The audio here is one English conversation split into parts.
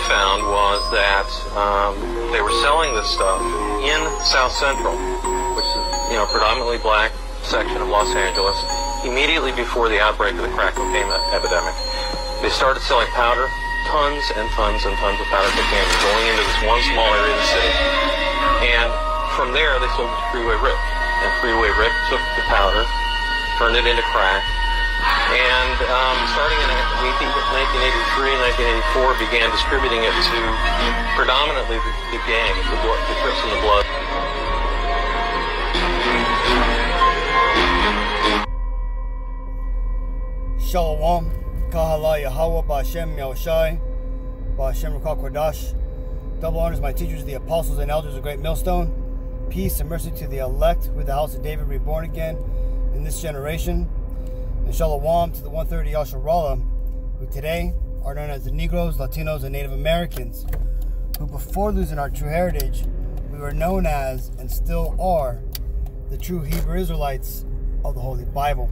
found was that they were selling this stuff in South Central, which is, predominantly black section of Los Angeles, immediately before the outbreak of the crack cocaine epidemic. They started selling powder, tons and tons and tons of powder cocaine going into this one small area of the city. And from there, they sold it to Freeway Rick. And Freeway Rick took the powder, turned it into crack, and starting in 1983, 1984, began distributing it to predominantly the gang, the Crips and the Blood. Shalom, Kahala Yahweh, Ba'Shem Yahushai, Ba'Shem Rakal Kodash. Double honors my teachers, the apostles and elders of Great Millstone. Peace and mercy to the elect, with the house of David reborn again in this generation. And Shalom to the 130 Yasharallah, who today are known as the Negros, Latinos, and Native Americans, who before losing our true heritage, we were known as, and still are, the true Hebrew Israelites of the Holy Bible.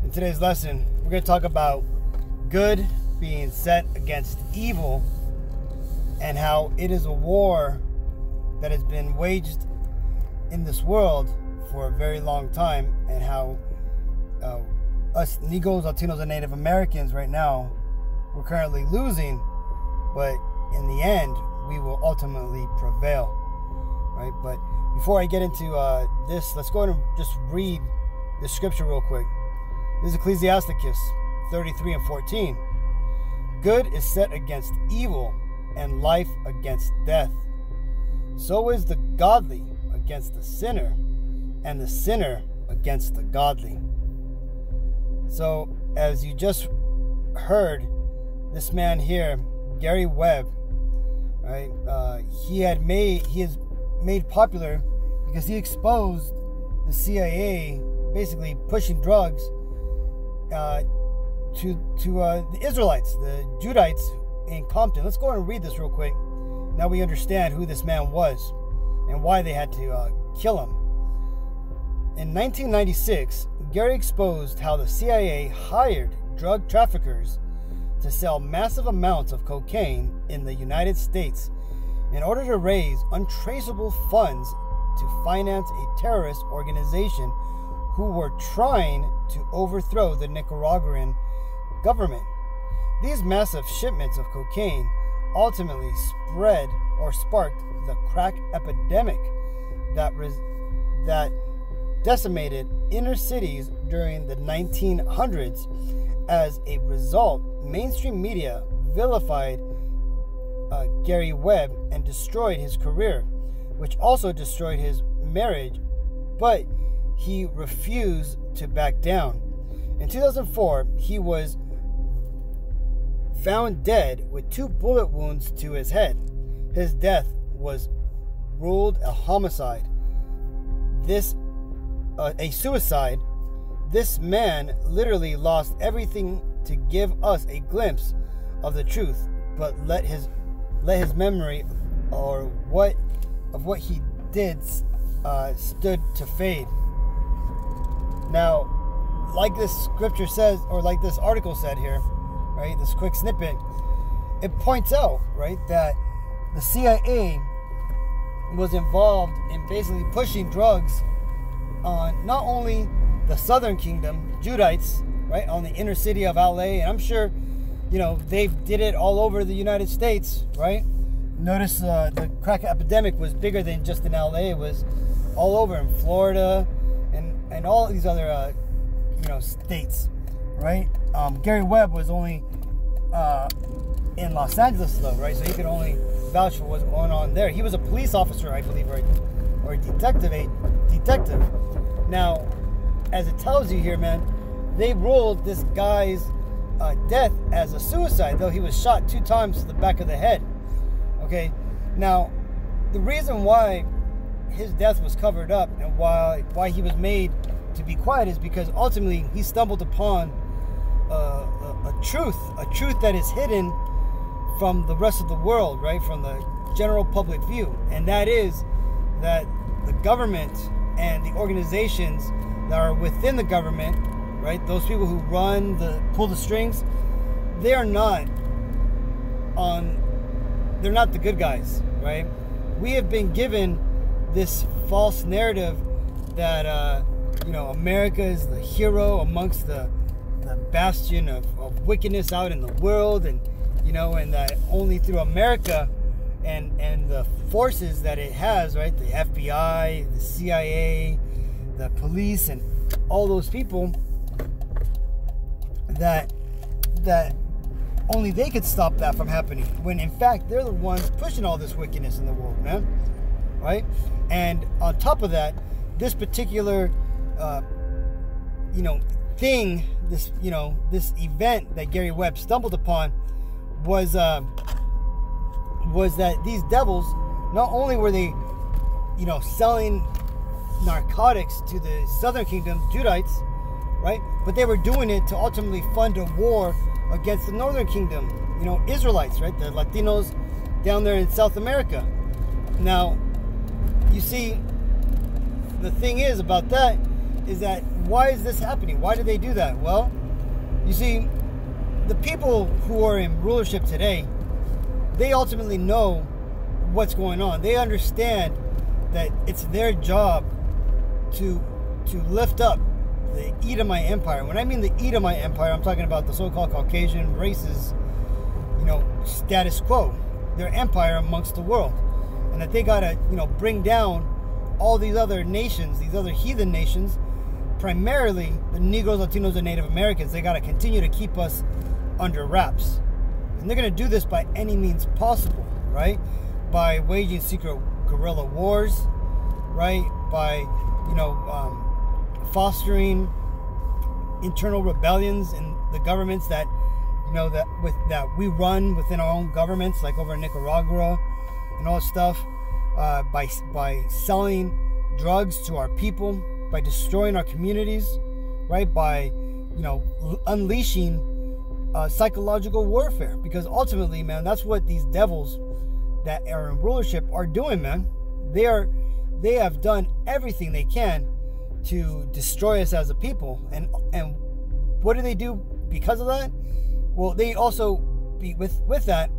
In today's lesson, we're going to talk about good being set against evil and how it is a war that has been waged in this world for a very long time, and how us Negros, Latinos, and Native Americans right now, we're currently losing, but in the end, we will ultimately prevail, right? But before I get into this, let's go ahead and just read the scripture real quick. This is Ecclesiasticus 33 and 14. Good is set against evil, and life against death. So is the godly against the sinner, and the sinner against the godly. So, as you just heard, this man here, Gary Webb, right? He is made popular because he exposed the CIA basically pushing drugs to the Israelites, the Judites in Compton. Let's go ahead and read this real quick. Now we understand who this man was and why they had to kill him. In 1996, Gary exposed how the CIA hired drug traffickers to sell massive amounts of cocaine in the United States in order to raise untraceable funds to finance a terrorist organization who were trying to overthrow the Nicaraguan government. These massive shipments of cocaine ultimately spread or sparked the crack epidemic that decimated inner cities during the 1900s. As a result, mainstream media vilified Gary Webb and destroyed his career, which also destroyed his marriage, but he refused to back down. In 2004, he was found dead with 2 bullet wounds to his head. His death was ruled a homicide. A suicide. This man literally lost everything to give us a glimpse of the truth, but let his memory of what he did stood to fade. Now, like this scripture says, or like this article said here, right, this quick snippet, it points out, right, that the CIA was involved in basically pushing drugs on not only the Southern Kingdom, Judites, right, on the inner city of LA, and I'm sure, they did it all over the United States, right? Notice the crack epidemic was bigger than just in LA. It was all over in Florida and all these other, states, right? Gary Webb was only in Los Angeles, though, right? So he could only vouch for what's going on there. He was a police officer, I believe, or a detective. Now, as it tells you here, man, they ruled this guy's death as a suicide, though he was shot 2 times to the back of the head. Okay, now the reason why his death was covered up and why he was made to be quiet is because ultimately he stumbled upon a truth that is hidden from the rest of the world, right, from the general public view, and that is that the government and the organizations that are within the government, right, those people who pull the strings, they are not on they're not the good guys, right? We have been given this false narrative that America is the hero amongst the bastion of wickedness out in the world, and and that only through America and the forces that it has, right? The FBI, the CIA, the police, and all those people, that only they could stop that from happening, when in fact they're the ones pushing all this wickedness in the world, man, right? And on top of that, this particular thing, this event that Gary Webb stumbled upon was that these devils, not only were they selling narcotics to the southern kingdom Judites, right, but they were doing it to ultimately fund a war against the northern kingdom, Israelites, right, the Latinos down there in South America. Now, you see, the thing is about that is that, why is this happening? Why do they do that? Well, you see, the people who are in rulership today, they ultimately know what's going on. They understand that it's their job to lift up the Edomite Empire. When I mean the Edomite Empire, I'm talking about the so-called Caucasian races, status quo, their empire amongst the world. And that they gotta, bring down all these other nations, these other heathen nations, primarily the Negros, Latinos, and Native Americans. They gotta continue to keep us under wraps. And they're gonna do this by any means possible, right? By waging secret guerrilla wars, right? By, fostering internal rebellions in the governments that that we run within our own governments, like over in Nicaragua and all that stuff, by selling drugs to our people, by destroying our communities, right? By unleashing psychological warfare, because ultimately, man, that's what these devils that are in rulership are doing, man. They have done everything they can to destroy us as a people, and what do they do because of that? Well, they also with that,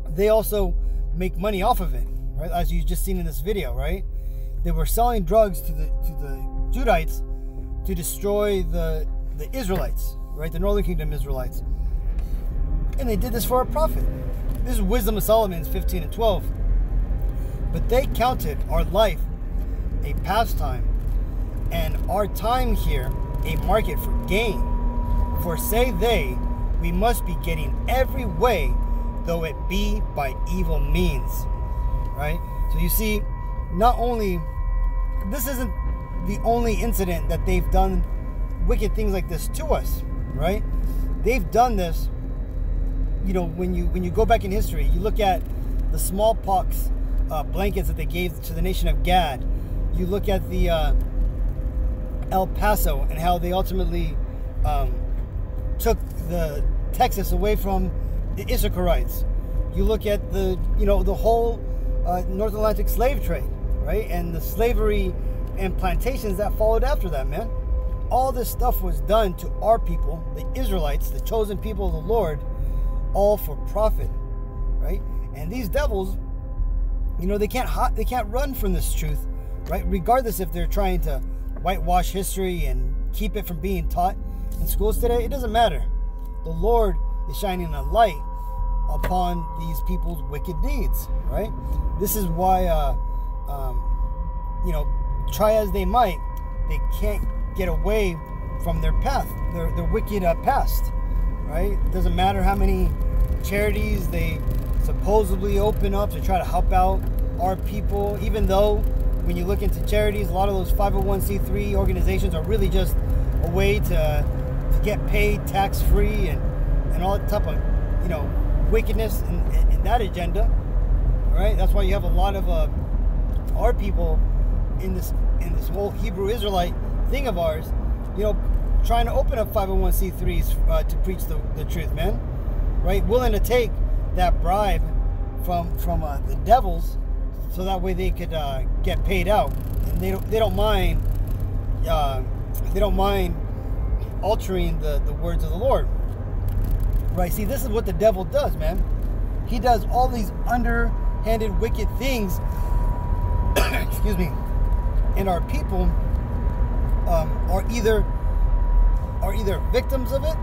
they also make money off of it, right? As you just seen in this video, right? They were selling drugs to the Judites to destroy the Israelites, right? The Northern Kingdom Israelites, and they did this for a profit. This is Wisdom of Solomon 15 and 12. But they counted our life a pastime, and our time here a market for gain. For say they, we must be getting every way, though it be by evil means. Right? So you see, not only, this isn't the only incident that they've done wicked things like this to us, right? They've done this, when you go back in history, you look at the smallpox blankets that they gave to the nation of Gad. You look at the El Paso and how they ultimately took the Texas away from the Issacharites. You look at the whole North Atlantic slave trade, right? And the slavery and plantations that followed after that, man. All this stuff was done to our people, the Israelites, the chosen people of the Lord, all for profit, right? And these devils, they can't run from this truth, right? Regardless if they're trying to whitewash history and keep it from being taught in schools today, it doesn't matter. The Lord is shining a light upon these people's wicked deeds, right? This is why, try as they might, they can't get away from their path, their wicked past, right? It doesn't matter how many charities they supposedly open up to try to help out our people, even though when you look into charities, a lot of those 501c3 organizations are really just a way to get paid tax-free and all that type of wickedness in that agenda, right? That's why you have a lot of our people in this whole Hebrew Israelite thing of ours, trying to open up 501c3s to preach the truth, man, right? Willing to take that bribe from the devils, so that way they could get paid out, and they don't mind altering the words of the Lord, right? See, this is what the devil does, man. he does all these underhanded, wicked things. Excuse me. And our people are either victims of it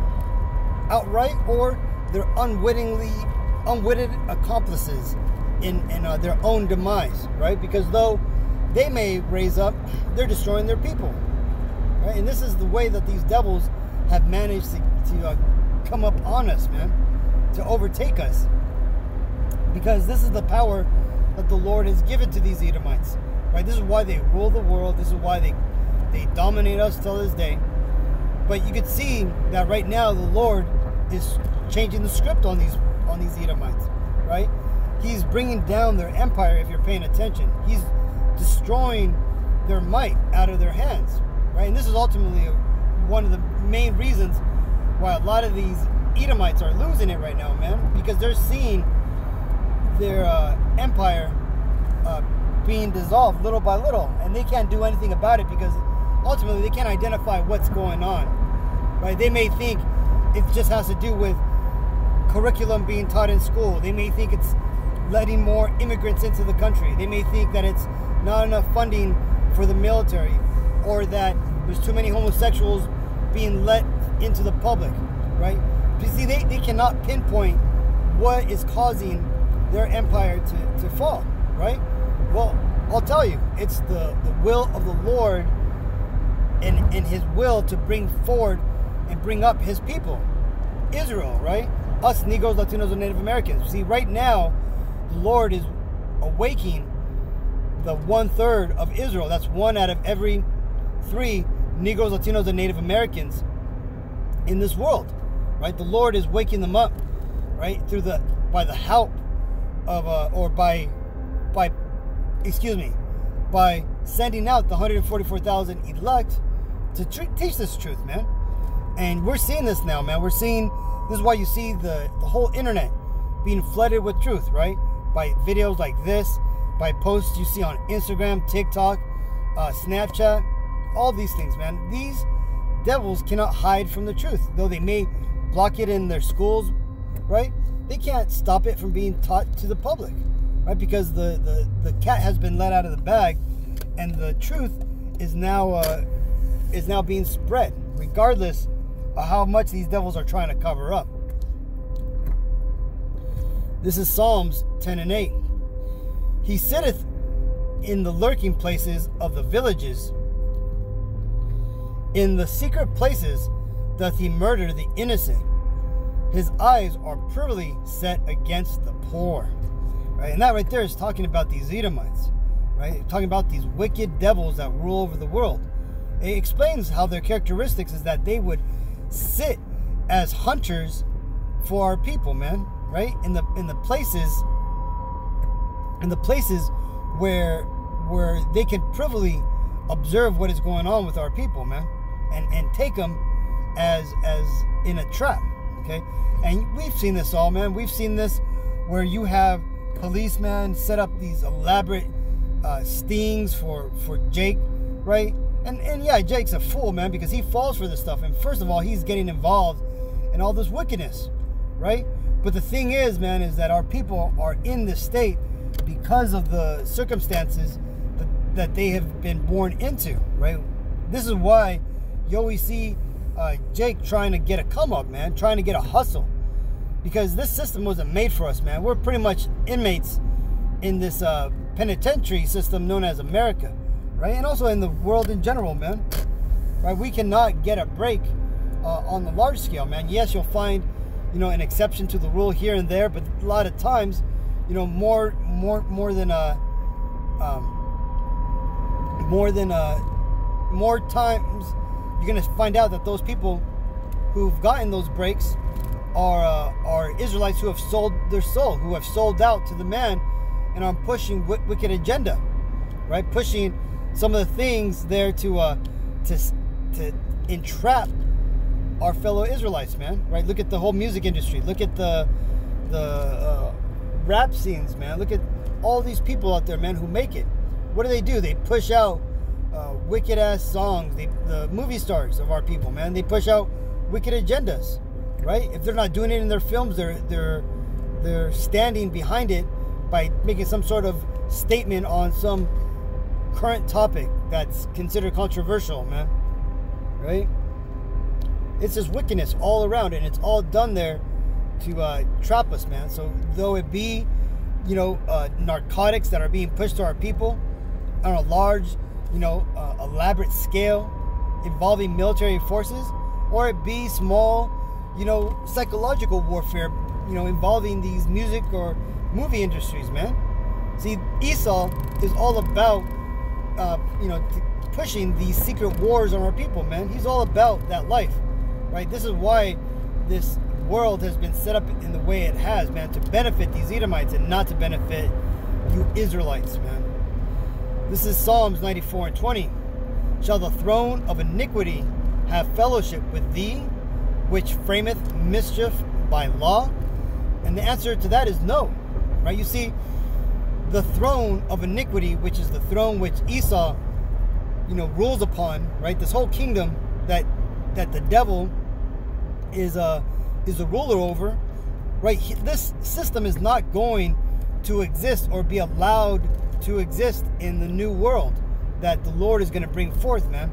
outright, or they're unwitted accomplices in their own demise, right? Because though they may raise up, they're destroying their people, right? And this is the way that these devils have managed to come up on us, man, to overtake us, because this is the power that the Lord has given to these Edomites, right? This is why they rule the world. This is why they dominate us till this day. But you could see that right now the Lord is changing the script on these Edomites, right? He's bringing down their empire, if you're paying attention. He's destroying their might out of their hands, right? And this is ultimately one of the main reasons why a lot of these Edomites are losing it right now, man, because they're seeing their empire being dissolved little by little, and they can't do anything about it because ultimately they can't identify what's going on, right? They may think it just has to do with curriculum being taught in school. They may think it's letting more immigrants into the country. They may think that it's not enough funding for the military, or that there's too many homosexuals being let into the public, right? You see, they cannot pinpoint what is causing their empire to fall, right? Well, I'll tell you, it's the will of the Lord and his will to bring forward and bring up his people, Israel, right? Us Negros, Latinos, and Native Americans. See, right now, the Lord is awakening the 1/3 of Israel. That's 1 out of every 3 Negros, Latinos, and Native Americans in this world, right? The Lord is waking them up, right? By the help of, by sending out the 144,000 elect to teach this truth, man. And we're seeing this now, man. This is why you see the whole internet being flooded with truth, right? By videos like this, by posts you see on Instagram, TikTok, Snapchat, all these things, man. These devils cannot hide from the truth, though they may block it in their schools, right? They can't stop it from being taught to the public, right? Because the cat has been let out of the bag, and the truth is now being spread, regardless of how much these devils are trying to cover up. This is Psalms 10:8. He sitteth in the lurking places of the villages. In the secret places doth he murder the innocent. His eyes are privily set against the poor. Right? And that right there is talking about these Edomites, right? Talking about these wicked devils that rule over the world. It explains how their characteristics is that they would sit as hunters for our people, man, right? In the places where they can privily observe what is going on with our people, man, and take them as in a trap, okay? And we've seen this all, man. We've seen this where you have policemen set up these elaborate stings for Jake, right? And yeah, Jake's a fool, man, because he falls for this stuff. And first of all, he's getting involved in all this wickedness, right? But the thing is, man, is that our people are in this state because of the circumstances that they have been born into, right? This is why you always see Jake trying to get a come up, man, trying to get a hustle, because this system wasn't made for us, man. We're pretty much inmates in this penitentiary system known as America, right? And also in the world in general, man, right? We cannot get a break on the large scale, man. Yes, you'll find, an exception to the rule here and there, but a lot of times, more times you're gonna find out that those people who've gotten those breaks are Israelites who have sold their soul, who have sold out to the man and are pushing wicked agenda, right? Pushing some of the things there to entrap our fellow Israelites, man, right? Look at the whole music industry. Look at the rap scenes, man. Look at all these people out there, man, who make it. What do? They push out wicked ass songs. The movie stars of our people, man, they push out wicked agendas, right? If they're not doing it in their films, they're they're standing behind it by making some sort of statement on some current topic that's considered controversial, man. Right? It's just wickedness all around, and it's all done there to trap us, man. So though it be, narcotics that are being pushed to our people on a large, elaborate scale involving military forces, or it be small, psychological warfare, involving these music or movie industries, man. See, Esau is all about, pushing these secret wars on our people, man. He's all about that life, right? This is why this world has been set up in the way it has, man, to benefit these Edomites and not to benefit you Israelites, man. This is Psalms 94:20. Shall the throne of iniquity have fellowship with thee, which frameth mischief by law? And the answer to that is no, right? You see, the throne of iniquity, which is the throne which Esau, rules upon, right? This whole kingdom that the devil is the ruler over, right? This system is not going to exist or be allowed to exist in the new world that the Lord is going to bring forth, man.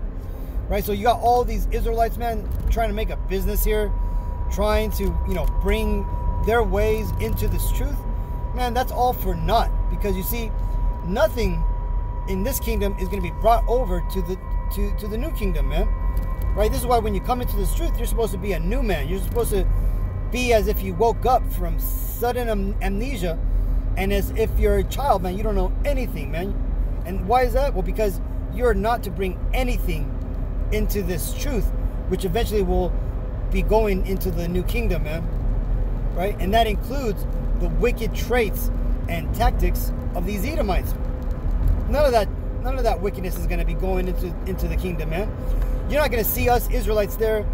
Right? So you got all these Israelites, man, trying to make a business here, trying to, bring their ways into this truth. Man, that's all for naught, because you see, nothing in this kingdom is going to be brought over to the new kingdom, man. Right? This is why when you come into this truth, you're supposed to be a new man. You're supposed to be as if you woke up from sudden amnesia, and as if you're a child, man. You don't know anything, man. And why is that? Well, because you're not to bring anything into this truth, which eventually will be going into the new kingdom, man. Right? And that includes the wicked traits and tactics of these Edomites. None of that wickedness is going to be going into the kingdom, man. You're not going to see us Israelites there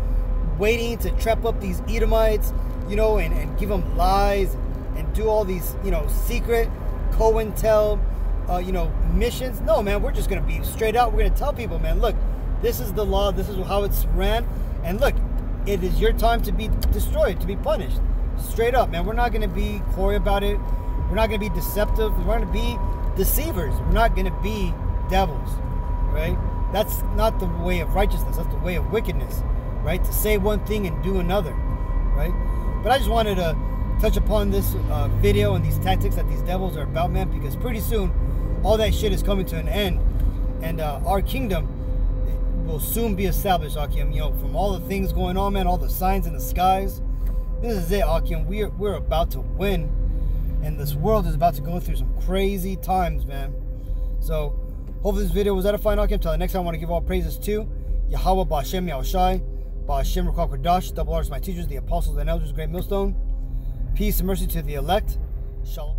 waiting to trap up these Edomites, and give them lies and do all these, secret COINTEL, missions. No, man, we're just going to be straight out. We're going to tell people, man, look, this is the law. This is how it's ran. And look, it is your time to be destroyed, to be punished. Straight up, man. We're not going to be coy about it. We're not going to be deceptive. We're going to be deceivers. We're not going to be devils, right? That's not the way of righteousness. That's the way of wickedness, right? To say one thing and do another, right? But I just wanted to touch upon this video and these tactics that these devils are about, man, because pretty soon all that shit is coming to an end, and our kingdom will soon be established, Akim. From all the things going on, man, all the signs in the skies, this is it, Akim. We're about to win, and this world is about to go through some crazy times, man. So hopefully this video was edifying, Akim. Until the next time, I want to give all praises to Yahweh, Ba'Shem Yahushai, Ba'Shem Ruach Kodash, double honors to my teachers, the apostles and elders, great millstone. Peace and mercy to the elect. Shalom.